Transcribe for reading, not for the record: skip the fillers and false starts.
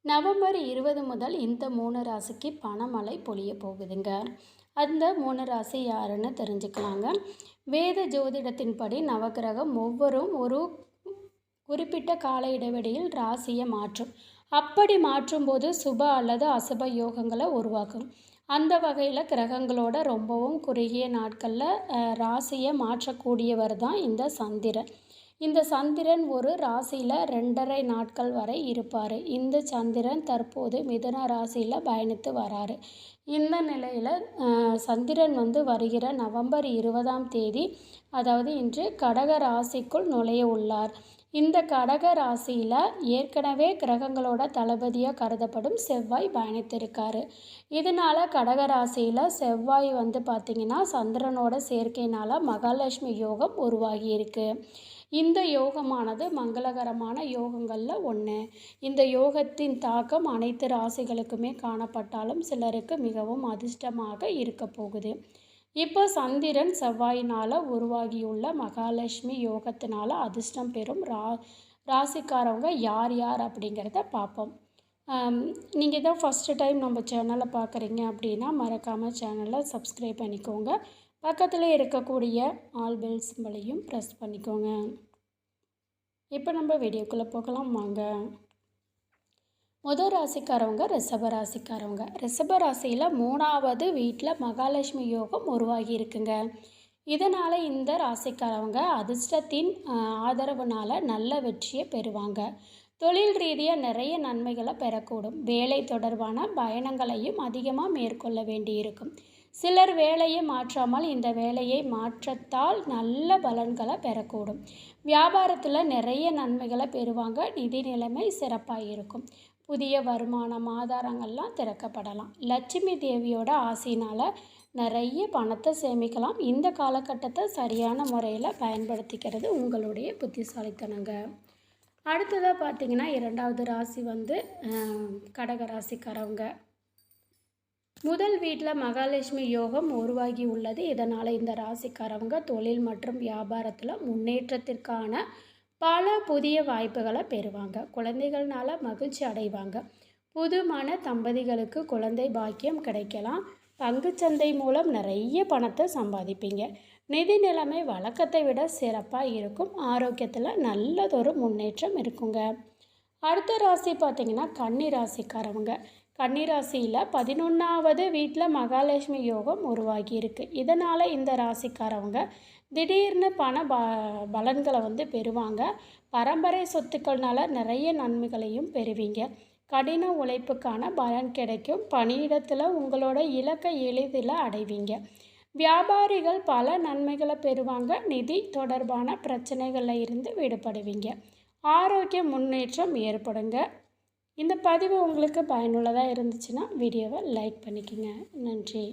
November 20 முதல் இந்த 3 ராசிக்கு பணமழை பொழிய போகுதுங்க. அந்த 3 ராசி யாருன்னு தெரிஞ்சுக்கலாங்க. வேத ஜோதிடத்தின்படி நவக்கிரகம் ஒவ்வொரும் ஒரு குறிப்பிட்ட கால இடைவெளியில் ராசியை மாற்றும். அப்படி மாற்றும்போது சுப அல்லது அசுப யோகங்களை உருவாக்கும். அந்த வகையில் கிரகங்களோட ரொம்பவும் குறுகிய நாட்களில் ராசியை மாற்றக்கூடியவர் தான் இந்த சந்திரன். இந்த சந்திரன் ஒரு ராசியில் 2.5 நாட்கள் வரை இருப்பார். இந்த சந்திரன் தற்போது மிதுன ராசியில் பயணித்து வராரு. இந்த நிலையில் சந்திரன் வருகிற நவம்பர் 20ஆம் தேதி, அதாவது இன்று கடக ராசிக்குள் நுழைய உள்ளார். இந்த கடக ராசியில் ஏற்கனவே கிரகங்களோட தளபதியாக கருதப்படும் செவ்வாய் பயணித்திருக்காரு. இதனால் கடக ராசியில் செவ்வாய் பார்த்திங்கன்னா சந்திரனோட சேர்க்கையினால் மகாலட்சுமி யோகம் உருவாகியிருக்கு. இந்த யோகமானது மங்களகரமான யோகங்களில் ஒன்று. இந்த யோகத்தின் தாக்கம் அனைத்து ராசிகளுக்குமே காணப்பட்டாலும் சிலருக்கு மிகவும் அதிர்ஷ்டமாக இருக்க போகுது. இப்போ சந்திரன் செவ்வாயினால் உருவாகியுள்ள மகாலட்சுமி யோகத்தினால் அதிர்ஷ்டம் பெறும் ராசிக்காரவங்க யார் யார் அப்படிங்கிறத பார்ப்போம். நீங்கள் தான் ஃபஸ்ட்டு டைம் நம்ம சேனலை பார்க்குறீங்க அப்படின்னா மறக்காமல் சேனலை சப்ஸ்கிரைப் பண்ணிக்கோங்க. பக்கத்தில் இருக்கக்கூடிய ஆல் பெல் சிம்பலையும் ப்ரெஸ் பண்ணிக்கோங்க. இப்போ நம்ம வீடியோக்குள்ளே போகலாம் வாங்க. முதல் ராசிக்காரவங்க ரிஷப ராசிக்காரவங்க. ரிஷப ராசியில் 3ஆவது வீட்டில் மகாலட்சுமி யோகம் உருவாகி இருக்குங்க. இதனால் இந்த ராசிக்காரவங்க அதிர்ஷ்டத்தின் ஆதரவுனால் நல்ல வெற்றியை பெறுவாங்க. தொழில் ரீதியாக நிறைய நன்மைகளை பெறக்கூடும். வேலை தொடர்பான பயணங்களையும் அதிகமாக மேற்கொள்ள வேண்டியிருக்கும். சிலர் வேலையை மாற்றாமல் இந்த வேலையை மாற்றத்தால் நல்ல பலன்களை பெறக்கூடும். வியாபாரத்தில் நிறைய நன்மைகளை பெறுவாங்க. நிதி நிலைமை சிறப்பாக இருக்கும். புதிய வருமானம் ஆதாரங்கள்லாம் திறக்கப்படலாம். லட்சுமி தேவியோட ஆசையினால் நிறைய பணத்தை சேமிக்கலாம். இந்த காலகட்டத்தை சரியான முறையில் பயன்படுத்திக்கிறது உங்களுடைய புத்திசாலித்தனங்க. அடுத்ததாக பார்த்திங்கன்னா 2வது ராசி கடக ராசிக்காரவங்க. முதல் வீட்டில் மகாலட்சுமி யோகம் உருவாகி உள்ளது. இதனால் இந்த ராசிக்காரவங்க தொழில் மற்றும் வியாபாரத்தில் முன்னேற்றத்திற்கான பல புதிய வாய்ப்புகளை பெறுவாங்க. குழந்தைகள்னால மகிழ்ச்சி அடைவாங்க. புதுமான தம்பதிகளுக்கு குழந்தை பாக்கியம் கிடைக்கலாம். பங்குச்சந்தை மூலம் நிறைய பணத்தை சம்பாதிப்பீங்க. நிதி நிலைமை வழக்கத்தை விட சிறப்பாக இருக்கும். ஆரோக்கியத்தில் நல்லதொரு முன்னேற்றம் இருக்குங்க. அடுத்த ராசி பார்த்திங்கன்னா கன்னி ராசிக்காரவங்க. கன்னிராசியில் 11ஆவது வீட்டில் மகாலட்சுமி யோகம் உருவாகி இருக்குது. இதனால் இந்த ராசிக்காரவங்க திடீர்னு பண பலன்களை பெறுவாங்க. பரம்பரை சொத்துக்கள்னால நிறைய நன்மைகளையும் பெறுவீங்க. கடின உழைப்புக்கான பலன் கிடைக்கும். பணியிடத்தில் உங்களோட இலக்கை எளிதில் அடைவீங்க. வியாபாரிகள் பல நன்மைகளை பெறுவாங்க. நிதி தொடர்பான பிரச்சனைகளில் இருந்து விடுபடுவீங்க. ஆரோக்கிய முன்னேற்றம் ஏற்படுங்க. இந்த பதிவு உங்களுக்கு பயனுள்ளதாக இருந்துச்சுன்னா வீடியோவை லைக் பண்ணிக்கோங்க. நன்றி.